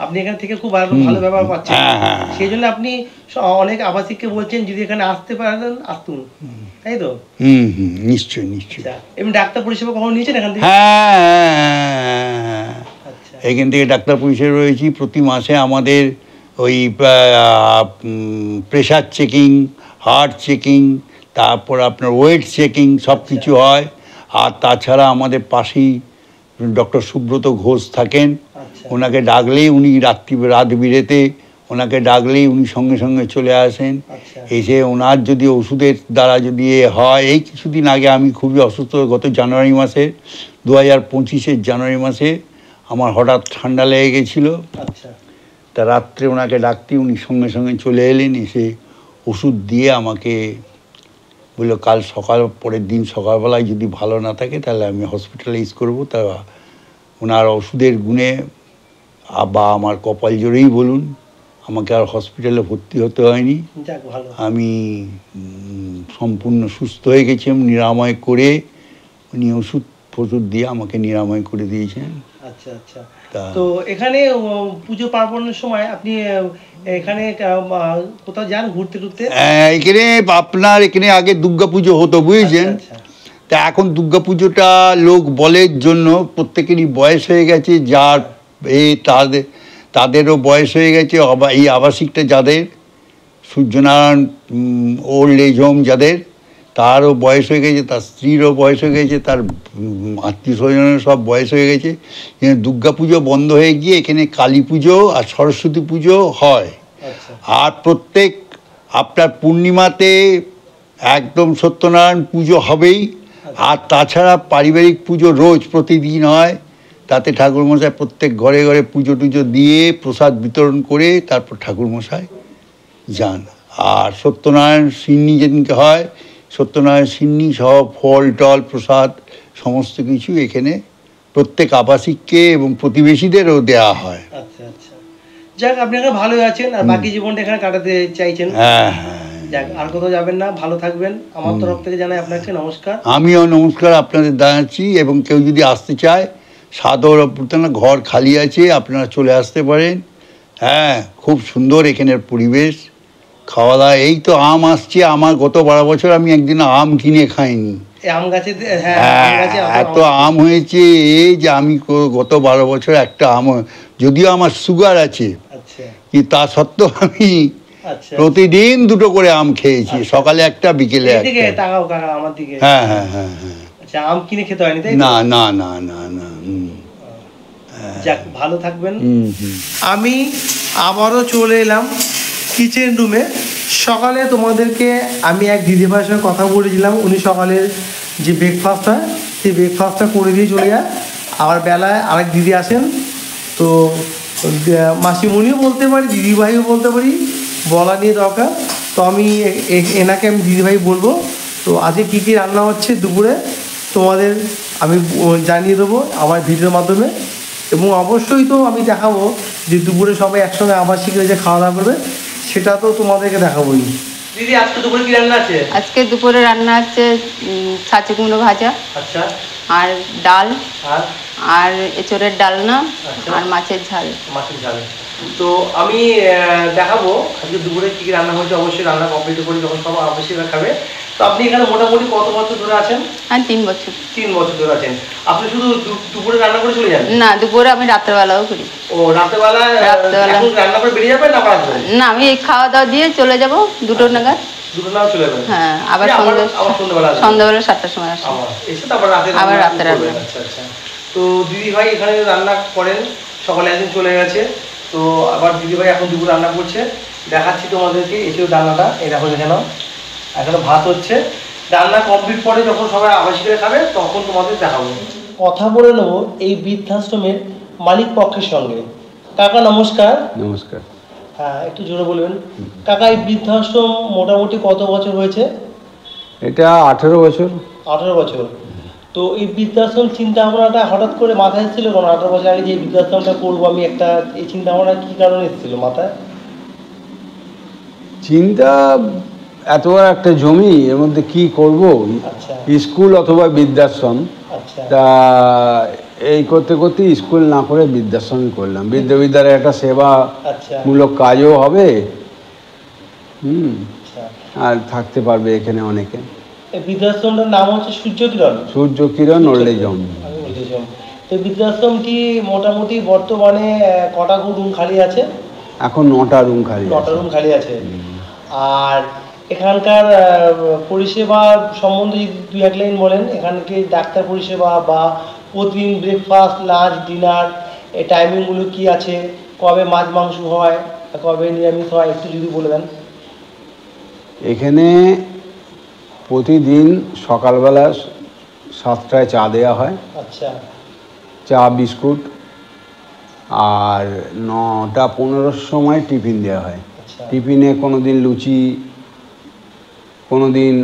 আপনি এখানে থেকে খুব ভালো ব্যবহার পাচ্ছেন। সেই জন্য আপনি অনেক আবাসিককে বলছেন যদি এখানে আসতে পারেন আসুন, তাই তো? নিশ্চয়ই নিশ্চয়ই। এমনি ডাক্তার পরিষেবা কখনো নিয়েছেন এখান থেকে? হ্যাঁ, এখান থেকে ডাক্তার পরিষেবা রয়েছি। প্রতি মাসে আমাদের ওই প্রেশার চেকিং, হার্ট চেকিং, তারপর আপনার ওয়েট চেকিং সব কিছু হয়। আর তাছাড়া আমাদের পাশেই ডক্টর সুব্রত ঘোষ থাকেন, ওনাকে ডাকলেই উনি রাত বিরেতে ওনাকে ডাকলেই উনি সঙ্গে সঙ্গে চলে আসেন। এসে ওনার যদি ওষুধের দ্বারা যদি হয়, এই কিছুদিন আগে আমি খুবই অসুস্থ, গত জানুয়ারি মাসে 2025-এর জানুয়ারি মাসে আমার হঠাৎ ঠান্ডা লেগে গেছিলো। তা রাত্রে ওনাকে ডাকতে উনি সঙ্গে সঙ্গে চলে এলেন, এসে ওষুধ দিয়ে আমাকে বললো কাল পরের দিন সকালবেলায় যদি ভালো না থাকে তাহলে আমি হসপিটালাইজ করবো। তা ওনার ওষুধের গুণে বা আমার কপাল জোরেই বলুন, আমাকে আর হসপিটালে ভর্তি হতে হয়নি। আমি সম্পূর্ণ সুস্থ হয়ে গেছি, নিরাময় করে উনি ওষুধ দিয়ে আমাকে নিরাময় করে দিয়েছেন। আচ্ছা আচ্ছা। তো এখানে পুজো পার্বণের সময় আপনি এখানে কোথাও যান ঘুরতে টুরতে? এখানে আপনার এখানে আগে দুর্গা পুজো হতো, বুঝেছেন। তা এখন দুর্গা পুজোটা লোক বলের জন্য প্রত্যেকেরই বয়স হয়ে গেছে, যার তাদেরও বয়স হয়ে গেছে। এই আবাসিকটা যাদের সূর্যনারায়ণ ওল্ড এজ হোম যাদের, তারও বয়স হয়ে গেছে, তার স্ত্রীরও বয়স হয়ে গেছে, তার আত্মীয় স্বজনের সব বয়স হয়ে গেছে। দুর্গা পুজো বন্ধ হয়ে গিয়ে এখানে কালী পুজো আর সরস্বতী পুজো হয়। আর প্রত্যেক আপনার পূর্ণিমাতে একদম সত্যনারায়ণ পুজো হবেই। আর তাছাড়া পারিবারিক পুজো রোজ প্রতিদিন হয়, তাতে ঠাকুরমশাই প্রত্যেক ঘরে ঘরে পুজো টুজো দিয়ে প্রসাদ বিতরণ করে তারপর ঠাকুরমশাই যান। আর সত্যনারায়ণ সিন্নি যেদিনকে হয়, সত্যনারায়ণ সিন্নি সব ফল টল প্রসাদ সমস্ত কিছু এখানে প্রত্যেক আবাসিককে এবং প্রতিবেশীদেরও দেওয়া হয়। আচ্ছা আচ্ছা, যাক আপনি এখানে ভালোই আছেন আর বাকি জীবনটা এখানে কাটাতে চাইছেন। হ্যাঁ হ্যাঁ, যাক আর কোথাও যাবেন না, ভালো থাকবেন। আমার তরফ থেকে জানাই আপনাকে নমস্কার। আমিও নমস্কার আপনাদের জানাচ্ছি। এবং কেউ যদি আসতে চায়, সাদর অভ্যর্থনা, ঘর খালি আছে, আপনারা চলে আসতে পারেন। হ্যাঁ, খুব সুন্দর এখানের পরিবেশ, খাওয়া দাওয়া। এই তো আম আসছে, আমার গত 12 বছর আমি একদিন আম কিনে খাইনি। আম গাছে এত আম হয়েছে যে আমি গত 12 বছর একটা আম, যদিও আমার সুগার আছে, কিন্তু তা সত্ত্বেও আমি প্রতিদিন 2টো করে আম খেয়েছি, সকালে একটা বিকেলে একটা। হ্যাঁ হ্যাঁ হ্যাঁ হ্যাঁ। আচ্ছা, আম কিনে খেতে হয়নি তাই? না না না না না। যাক ভালো থাকবেন। আমি আবারও চলে এলাম কিচেন রুমে। সকালে তোমাদেরকে আমি এক দিদিভাইয়ের সঙ্গে কথা বলেছিলাম, উনি সকালের যে ব্রেকফাস্ট হয় সেই ব্রেকফাস্টটা করে দিয়ে চলে যায়। আবার বেলায় আরেক দিদি আসেন, তো মাসিমণিও বলতে পারি, দিদিভাইও বলতে পারি, বলা নিয়ে দরকার। তো আমি এনাকে আমি দিদিভাই বলবো। তো আজকে কী কী রান্না হচ্ছে দুপুরে তোমাদের আমি জানিয়ে দেবো আমার ভিডিওর মাধ্যমে। এবং অবশ্যই তো আমি দেখাবো যে দুপুরে সবাই একসঙ্গে আবাসিক যে খাওয়া দাওয়া করবে, সেটা তো তোমাদেরকে দেখাবোই। দিদি আজকে দুপুরে কি রান্না আছে? আজকে দুপুরে রান্না হচ্ছে ছাঁচি কুমড়ো ভাজা, আচ্ছা, আর ডাল, আর এঁচোড়ের ডালনা, আর মাছের ঝাল। মাছের ঝাল। তো আমি দেখাবো আজকে দুপুরে কি রান্না হয়েছে। অবশ্যই রান্না কমপ্লিট করে যখন সব আবাসিকরা খাবে। তো আপনি এখানে মোটামুটি কত বছর ধরে আছেন? হ্যাঁ, 3 বছর। 3 বছর ধরে আছেন। আপনি শুধু দুপুরে রান্না করে চলে যান? না, দুপুরে আমি রাত্রেবেলাও করি। ও, রাত্রেবেলা এখন রান্না করে বেরিয়ে যাবেন না? না, আমি এই খাওয়া দাওয়া দিয়ে চলে যাব 2টো নাগাদ। 2টো নাগাদ চলে যাবেন? হ্যাঁ, আবার সন্ধ্যাবেলা 7টার সময় আসবো, এসে তারপর আবার রাতে রান্না। আচ্ছা আচ্ছা। তো দিদি ভাই এখানে রান্না করেন, সকালে একদিন চলে গেছে, তো আবার দিদি ভাই এখন দুপুর রান্না করছে। দেখাচ্ছি তোমাদেরকে। এটিও রান্নাটা, এই দেখো এখানে এখনো ভাত হচ্ছে। রান্না কমপ্লিট পরে যখন সবাই আবাসিকরা খাবে তখন তোমাদের দেখাবো। কথা বলে নেবো এই বৃদ্ধাশ্রমের মালিক পক্ষের সঙ্গে। কাকা নমস্কার। নমস্কার। হ্যাঁ, একটু জোরে বলবেন। কাকা, এই বৃদ্ধাশ্রম মোটামুটি কত বছর হয়েছে? এটা 18 বছর। 18 বছর। তো এই বৃদ্ধাশ্রম চিন্তা ভাবনাটা হঠাৎ করে মাথায় এসেছিল কেন? 18 বছর আগে যে বৃদ্ধাশ্রমটা করবো আমি, একটা এই চিন্তা ভাবনা কী কারণে এসেছিল মাথায়? চিন্তা, এত বড় একটা জমি, এর মধ্যে কি করব, স্কুল অথবা বৃদ্ধাশ্রম। তা এই করতে করতে স্কুল না করে বৃদ্ধাশ্রমই করলাম। বৃদ্ধবিদ্যালয়ের একটা সেবামূলক কাজও হবে, আর থাকতে পারবে এখানে অনেকে। বৃদ্ধাশ্রমটার নাম হচ্ছে Suryakiran. Suryakiran old age home. তো বৃদ্ধাশ্রমটি মোটামুটি বর্তমানে কটা রুম খালি আছে? এখন 9টা রুম খালি 9টা আছে। রুম খালি আছে। আর এখানকার পরিষেবা সম্বন্ধে যদি দুই এক লাইন বলেন, এখানকে ডাক্তার পরিষেবা বা প্রতিদিন ব্রেকফাস্ট, লাঞ্চ, ডিনার এই টাইমিংগুলো কি আছে, কবে মাছ মাংস হয়, কবে নিরামিষ হয়, একটু যদি বলে দেন। এখানে প্রতিদিন সকালবেলা 7টায় চা দেওয়া হয়, আচ্ছা চা বিস্কুট, আর 9টা 15-র সময় টিফিন দেওয়া হয়। আচ্ছা টিফিনে কোনো দিন লুচি, কোনো দিন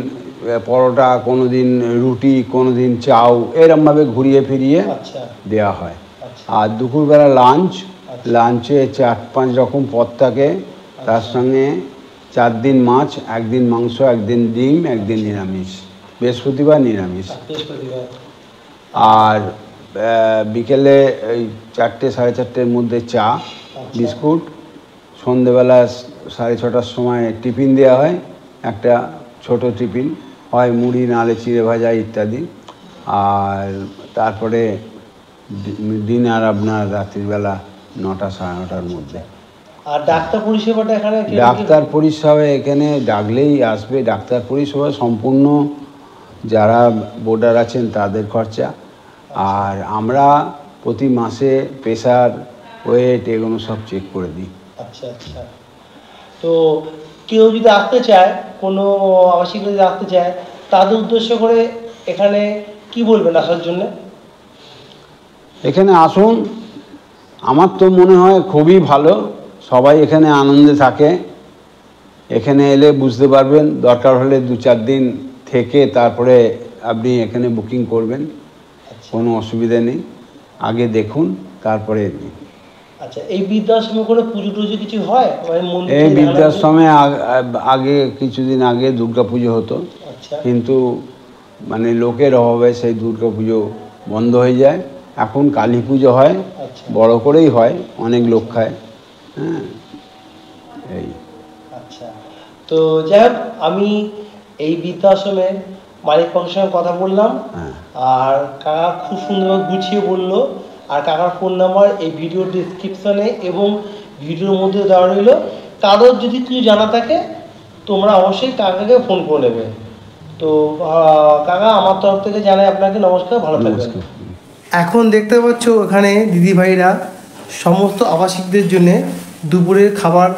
পরোটা, কোনো দিন রুটি, কোনো দিন চাউ, এরমভাবে ঘুরিয়ে ফিরিয়ে আচ্ছা দেওয়া হয়। আচ্ছা আর দুপুরবেলা লাঞ্চে 4-5 রকম পদ থাকে, তার সঙ্গে 4 দিন মাছ, 1 দিন মাংস, 1 দিন ডিম, 1 দিন নিরামিষ, বৃহস্পতিবার নিরামিষ। বৃহস্পতিবার। আর বিকেলে ওই 4টে 4:30-র মধ্যে চা বিস্কুট, সন্ধেবেলা 6:30টার সময় টিফিন দেওয়া হয়, একটা ছোট টিফিন, হয় মুড়ি, নালে চিড়ে ভাজা ইত্যাদি। আর তারপরে ডিনার আপনার রাত্রিবেলা 9টা 9:30টার মধ্যে। আর ডাক্তার পরিষেবাটা এখানে ডাক্তার পরিষেবা এখানে ডাকলেই আসবে। ডাক্তার পরিষেবা সম্পূর্ণ যারা বোর্ডার আছেন তাদের খরচা। আর আমরা প্রতি মাসে প্রেশার, ওয়েট এগুলো সব চেক করে দিই। আচ্ছা আচ্ছা। তো কেউ যদি আসতে চায়, কোনো আবাসিক যদি আসতে চায়, তাদের উদ্দেশ্য করে এখানে কি বলবেন আসার জন্য? এখানে আসুন, আমার তো মনে হয় খুবই ভালো, সবাই এখানে আনন্দে থাকে। এখানে এলে বুঝতে পারবেন, দরকার হলে 2-4 দিন থেকে তারপরে আপনি এখানে বুকিং করবেন, কোনো অসুবিধা নেই। আগে দেখুন তারপরে নিন। আচ্ছা, এই বৃদ্ধাশ্রমে কোনো পুজো টুজো কিছু হয়? এই বৃদ্ধাশ্রমে আগে কিছুদিন আগে দুর্গাপুজো হতো, আচ্ছা কিন্তু মানে লোকের অভাবে সেই দুর্গাপুজো বন্ধ হয়ে যায়। এখন কালী পুজো হয়, আচ্ছা বড় করেই হয়, অনেক লোক খায়। হ্যাঁ, এই আচ্ছা। তো যাই হোক, আমি এই বৃদ্ধাশ্রমের মালিক পক্ষের সঙ্গে কথা বললাম, হ্যাঁ। আর কাকা খুব সুন্দরভাবে গুছিয়ে বললো। আর কাকার ফোন নাম্বার এই ভিডিও ডিসক্রিপশনে এবং ভিডিওর মধ্যে দেওয়া রইল। কারোর যদি কিছু জানা থাকে তোমরা অবশ্যই কাকাকে ফোন করে নেবে। তো কাকা, আমার তরফ থেকে জানাই আপনাকে নমস্কার, ভালো থাকবেন। এখন দেখতে পাচ্ছ ওখানে দিদিভাইরা সমস্ত আবাসিকদের জন্য দুপুরের খাবার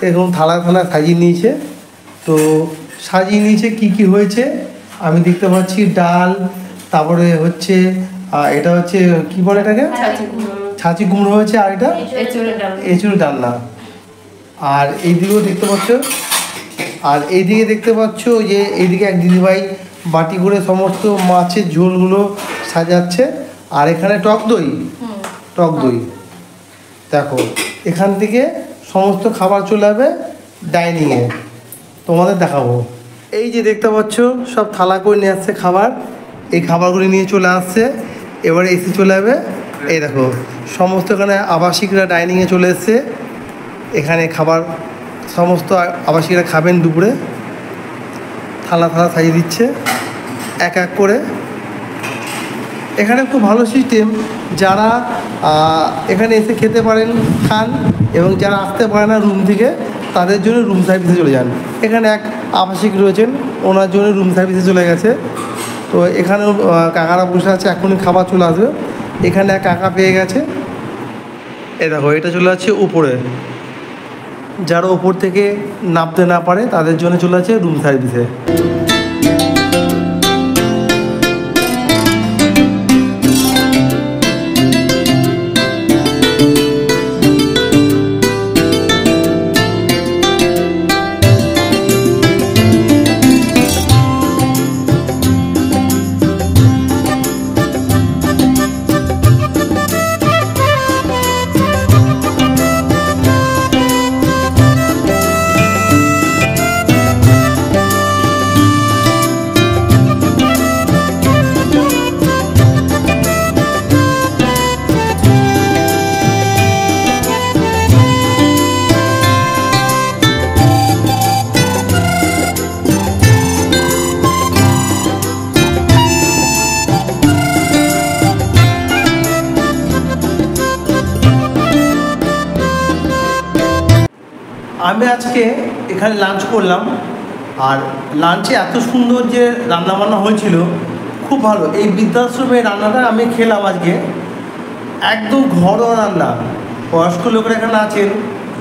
এরকম থালা থালা সাজিয়ে নিয়েছে। তো সাজিয়ে নিয়েছে কি কি হয়েছে আমি দেখতে পাচ্ছি। ডাল, তারপরে হচ্ছে এটা হচ্ছে কি বলে এটাকে, ছাঁচি কুমড়ো হয়েছে, আর এটা এঁচুড়ের ডালনা। আর এইদিকেও দেখতে পাচ্ছ, আর এইদিকে দেখতে পাচ্ছ যে এইদিকে এক দিদিভাই বাটি করে সমস্ত মাছের ঝোলগুলো সাজাচ্ছে। আর এখানে টক দই, টক দই দেখো, এখান থেকে সমস্ত খাবার চলে যাবে ডাইনিংয়ে, তোমাদের দেখাবো। এই যে দেখতে পাচ্ছ সব থালা করে নিয়ে আসছে খাবার, এই খাবারগুলি নিয়ে চলে আসছে, এবারে এসে চলে যাবে। এই দেখো সমস্ত এখানে আবাসিকরা ডাইনিংয়ে চলে এসছে, এখানে খাবার সমস্ত আবাসিকরা খাবেন দুপুরে। থালা থালা সাজিয়ে দিচ্ছে এক এক করে। এখানে খুব ভালো সিস্টেম, যারা এখানে এসে খেতে পারেন খান, এবং যারা আসতে পারে না রুম থেকে তাদের জন্য রুম সার্ভিসে চলে যান। এখানে এক আবাসিক রয়েছেন, ওনার জন্য রুম সার্ভিসে চলে গেছে। তো এখানেও কাকারা বসে আছে, এখনই খাবার চলে আসবে। এখানে এক কাকা পেয়ে গেছে, এ দেখো এটা চলে যাচ্ছে উপরে। যারা ওপর থেকে নামতে না পারে তাদের জন্য চলে যাচ্ছে রুম সার্ভিসে। আমি আজকে এখানে লাঞ্চ করলাম, আর লাঞ্চে এত সুন্দর যে রান্নাবান্না হয়েছিল, খুব ভালো। এই বৃদ্ধাশ্রমের রান্নাটা আমি খেলাম আজকে, একদম ঘরোয়া রান্না। বয়স্ক লোকেরা এখানে আছেন,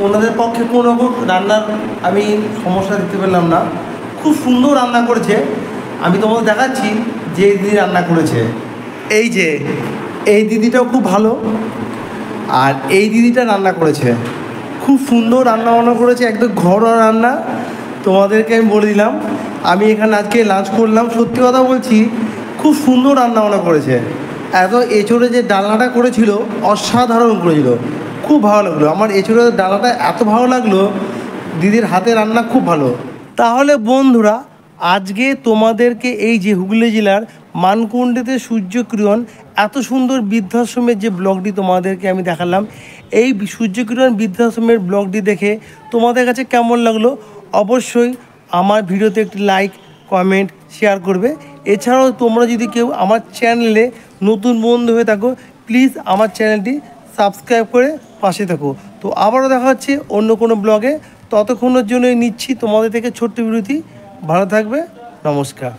ওনাদের পক্ষে কোনো রকম রান্নার আমি সমস্যা দেখতে পেলাম না। খুব সুন্দর রান্না করেছে। আমি তোমাকে দেখাচ্ছি যে দিদি রান্না করেছে। এই যে এই দিদিটাও খুব ভালো, আর এই দিদিটা রান্না করেছে, খুব সুন্দর রান্না বান্না করেছে, একদম ঘরোয়া রান্না। তোমাদেরকে আমি বলে দিলাম, আমি এখানে আজকে লাঞ্চ করলাম। সত্যি কথা বলছি, খুব সুন্দর রান্না বান্না করেছে। এত এঁচোড়ে যে ডালনাটা করেছিল, অসাধারণ করেছিল, খুব ভালো লাগলো। আমার এঁচোড়ের ডালনাটা এত ভালো লাগলো, দিদির হাতে রান্না খুব ভালো। তাহলে বন্ধুরা, আজকে তোমাদেরকে এই যে হুগলি জেলার মানকুণ্ডেতে সূর্যকিরণ এত সুন্দর বৃদ্ধাশ্রমের যে ব্লগটি তোমাদেরকে আমি দেখালাম, এই সূর্যকিরণ বৃদ্ধাশ্রমের ব্লগটি দেখে তোমাদের কাছে কেমন লাগলো অবশ্যই আমার ভিডিওতে একটি লাইক, কমেন্ট, শেয়ার করবে। এছাড়াও তোমরা যদি কেউ আমার চ্যানেলে নতুন বন্ধু হয়ে থাকো, প্লিজ আমার চ্যানেলটি সাবস্ক্রাইব করে পাশে থাকো। তো আবারও দেখা হচ্ছে অন্য কোনো ব্লগে। ততক্ষণের জন্যই নিচ্ছি তোমাদের থেকে ছোট্ট বিরতি। ভালো থাকবে, নমস্কার।